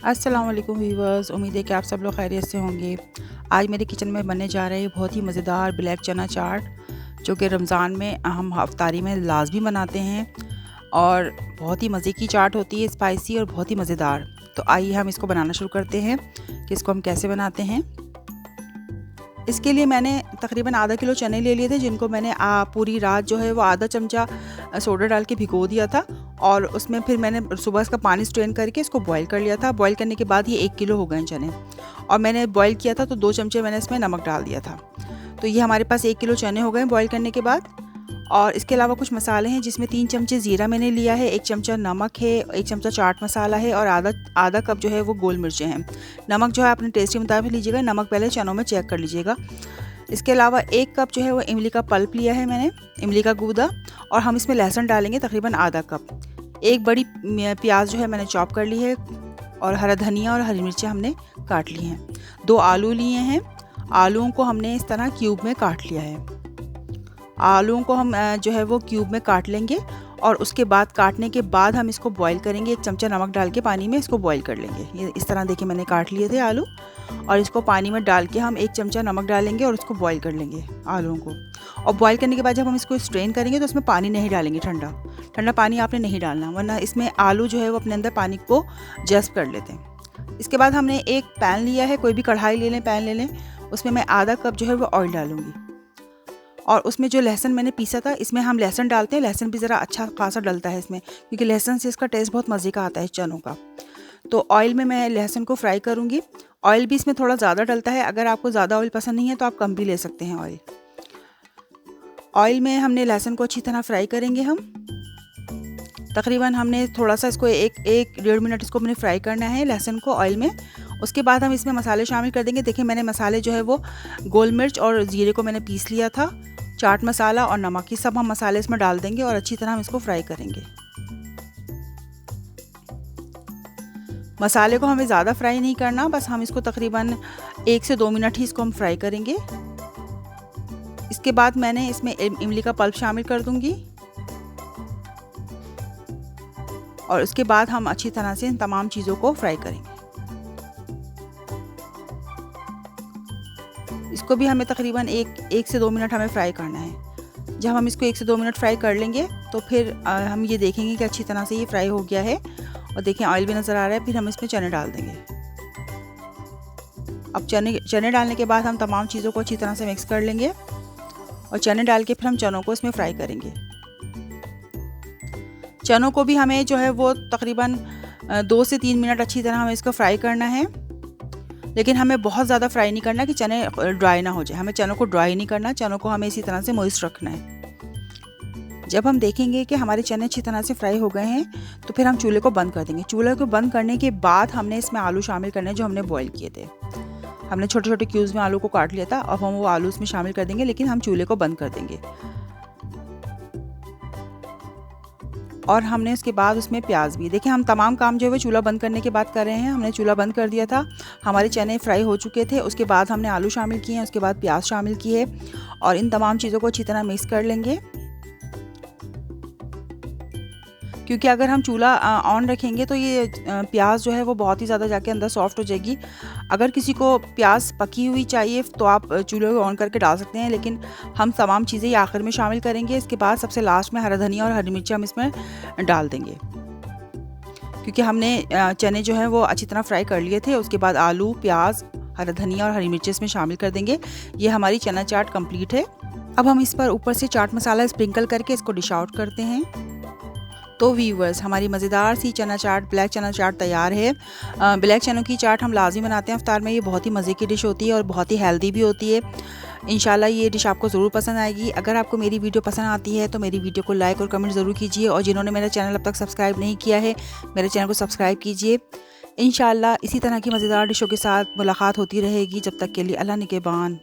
अस्सलाम वालेकुम व्यूवर्स, उम्मीद है कि आप सब लोग खैरियत से होंगे। आज मेरे किचन में बनने जा रहे हैं बहुत ही मज़ेदार ब्लैक चना चाट, जो कि रमज़ान में हम इफ्तारी में लाजमी बनाते हैं और बहुत ही मज़े की चाट होती है, स्पाइसी और बहुत ही मज़ेदार। तो आइए हम इसको बनाना शुरू करते हैं कि इसको हम कैसे बनाते हैं। इसके लिए मैंने तकरीबन आधा किलो चने ले लिए थे, जिनको मैंने पूरी रात जो है वो आधा चमचा सोडा डाल के भिगो दिया था और उसमें फिर मैंने सुबह इसका पानी स्ट्रेन करके इसको बॉईल कर लिया था। बॉईल करने के बाद ये 1 किलो हो गए चने और मैंने बॉईल किया था तो 2 चमचे मैंने इसमें नमक डाल दिया था। तो ये हमारे पास 1 किलो चने हो गए बॉईल करने के बाद। और इसके अलावा कुछ मसाले हैं, जिसमें 3 चमचे ज़ीरा मैंने लिया है, 1 चमचा नमक है, 1 चमचा चाट मसाला है और आधा कप जो है वो गोल मिर्चें हैं। नमक जो है अपने टेस्ट के मुताबिक लीजिएगा, नमक पहले चनों में चेक कर लीजिएगा। इसके अलावा 1 कप जो है वो इमली का पल्प लिया है मैंने, इमली का गूदा, और हम इसमें लहसुन डालेंगे तकरीबन आधा कप। 1 बड़ी प्याज जो है मैंने चॉप कर ली है और हरा धनिया और हरी मिर्चें हमने काट ली हैं। 2 आलू लिए हैं, आलूओं को हमने इस तरह क्यूब में काट लिया है। आलूओं को हम जो है वो क्यूब में काट लेंगे और उसके बाद काटने के बाद हम इसको बॉईल करेंगे। 1 चमचा नमक डाल के पानी में इसको बॉईल कर लेंगे। ये इस तरह देखिए मैंने काट लिए थे आलू और इसको पानी में डाल के हम 1 चमचा नमक डालेंगे और उसको बॉईल कर लेंगे आलूओं को। और बॉईल करने के बाद जब हम इसको स्ट्रेन करेंगे तो उसमें पानी नहीं डालेंगे, ठंडा पानी आपने नहीं डालना, वरना इसमें आलू जो है वो अपने अंदर पानी को जज़्ब कर लेते हैं। इसके बाद हमने एक पैन लिया है, कोई भी कढ़ाई ले लें, पैन ले लें, उसमें मैं आधा कप जो है वो ऑयल डालूँगी और उसमें जो लहसुन मैंने पीसा था, इसमें हम लहसुन डालते हैं। लहसुन भी ज़रा अच्छा खासा डलता है इसमें, क्योंकि लहसुन से इसका टेस्ट बहुत मज़े का आता है चनों का। तो ऑयल में मैं लहसुन को फ्राई करूँगी। ऑयल भी इसमें थोड़ा ज़्यादा डलता है, अगर आपको ज़्यादा ऑयल पसंद नहीं है तो आप कम भी ले सकते हैं ऑयल। ऑयल में हमने लहसुन को अच्छी तरह फ्राई करेंगे हम। तकरीबन हमने थोड़ा सा इसको एक 1.5 मिनट इसको हमने फ्राई करना है लहसुन को ऑयल में। उसके बाद हम इसमें मसाले शामिल कर देंगे। देखिए मैंने मसाले जो है वो गोल मिर्च और ज़ीरे को मैंने पीस लिया था, चाट मसाला और नमक, ये सब हम मसाले इसमें डाल देंगे और अच्छी तरह हम इसको फ्राई करेंगे। मसाले को हमें ज़्यादा फ्राई नहीं करना, बस हम इसको तकरीबन 1 से 2 मिनट ही इसको हम फ्राई करेंगे। इसके बाद मैंने इसमें इमली का पल्प शामिल कर दूंगी और उसके बाद हम अच्छी तरह से इन तमाम चीज़ों को फ्राई करेंगे। इसको भी हमें तकरीबन 1 से 2 मिनट हमें फ्राई करना है। जब हम इसको 1 से 2 मिनट फ्राई कर लेंगे तो फिर हम ये देखेंगे कि अच्छी तरह से ये फ्राई हो गया है और देखें ऑयल भी नज़र आ रहा है। फिर हम इसमें चने डाल देंगे। अब चने डालने के बाद हम तमाम चीज़ों को अच्छी तरह से मिक्स कर लेंगे और चने डाल के फिर हम चनों को इसमें फ्राई करेंगे। चनों को भी हमें जो है वो तकरीबन 2 से 3 मिनट अच्छी तरह हमें इसको फ्राई करना है, लेकिन हमें बहुत ज़्यादा फ्राई नहीं करना कि चने ड्राई ना हो जाए। हमें चनों को ड्राई नहीं करना, चनों को हमें इसी तरह से मॉइस्ट रखना है। जब हम देखेंगे कि हमारे चने अच्छी तरह से फ्राई हो गए हैं तो फिर हम चूल्हे को बंद कर देंगे। चूल्हे को बंद करने के बाद हमने इसमें आलू शामिल करने जो हमने बॉईल किए थे। हमने छोटे छोटे क्यूब्स में आलू को काट लिया था, अब हम वो आलू इसमें शामिल कर देंगे, लेकिन हम चूल्हे को बंद कर देंगे। और हमने उसके बाद उसमें प्याज भी, देखिए हम तमाम काम जो है वो चूल्हा बंद करने के बाद कर रहे हैं। हमने चूल्हा बंद कर दिया था, हमारे चने फ्राई हो चुके थे। उसके बाद हमने आलू शामिल किए हैं, उसके बाद प्याज शामिल किए और इन तमाम चीज़ों को अच्छी तरह मिक्स कर लेंगे। क्योंकि अगर हम चूल्हा ऑन रखेंगे तो ये प्याज जो है वो बहुत ही ज़्यादा जाके अंदर सॉफ्ट हो जाएगी। अगर किसी को प्याज पकी हुई चाहिए तो आप चूल्हे को ऑन करके डाल सकते हैं, लेकिन हम तमाम चीज़ें आखिर में शामिल करेंगे। इसके बाद सबसे लास्ट में हरा धनिया और हरी मिर्ची हम इसमें डाल देंगे, क्योंकि हमने चने जो है वो अच्छी तरह फ्राई कर लिए थे। उसके बाद आलू, प्याज, हरा धनिया और हरी मिर्ची इसमें शामिल कर देंगे। ये हमारी चना चाट कंप्लीट है। अब हम इस पर ऊपर से चाट मसाला स्प्रिंकल करके इसको डिश आउट करते हैं। तो व्यूवर्स, हमारी मज़ेदार सी चना चाट, ब्लैक चना चाट तैयार है। ब्लैक चनों की चाट हम लाजमी बनाते हैं इफ्तार में। ये बहुत ही मज़े की डिश होती है और बहुत ही हेल्दी भी होती है। इंशाल्लाह ये डिश आपको ज़रूर पसंद आएगी। अगर आपको मेरी वीडियो पसंद आती है तो मेरी वीडियो को लाइक और कमेंट ज़रूर कीजिए, और जिन्होंने मेरा चैनल अब तक सब्सक्राइब नहीं किया है, मेरे चैनल को सब्सक्राइब कीजिए। इंशाल्लाह इसी तरह की मज़ेदार डिशों के साथ मुलाकात होती रहेगी। जब तक के लिए अल्लाह निगहबान।